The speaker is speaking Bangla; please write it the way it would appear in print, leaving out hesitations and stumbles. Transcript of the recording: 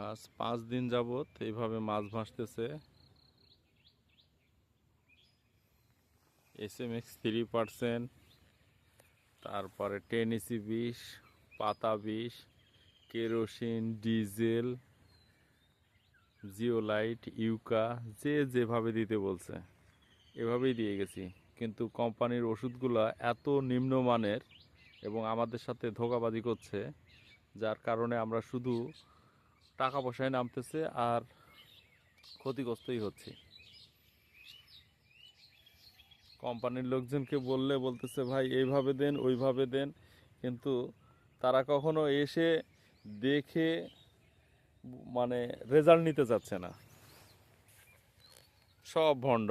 আজ 5 দিন যাবত এইভাবে মাছ ভাসতেছে। SMX 3%, তারপরে 10EC 20, পাতা 20, কেরোসিন, ডিজেল, জিওলাইট, ইউকা, যে যেভাবে দিতে বলছে এভাবেই দিয়ে গেছি। কিন্তু কোম্পানির ওষুধগুলো এত নিম্নমানের এবং আমাদের সাথে ধোঁকাবাজি করছে, যার কারণে আমরা শুধু টাকা পয়সায় নামতেছে আর ক্ষতিগ্রস্তই হচ্ছে। কোম্পানির লোকজনকে বললে বলতেছে ভাই এইভাবে দেন ওইভাবে দেন, কিন্তু তারা কখনো এসে দেখে মানে রেজাল্ট নিতে চাচ্ছে না। সব ভণ্ড।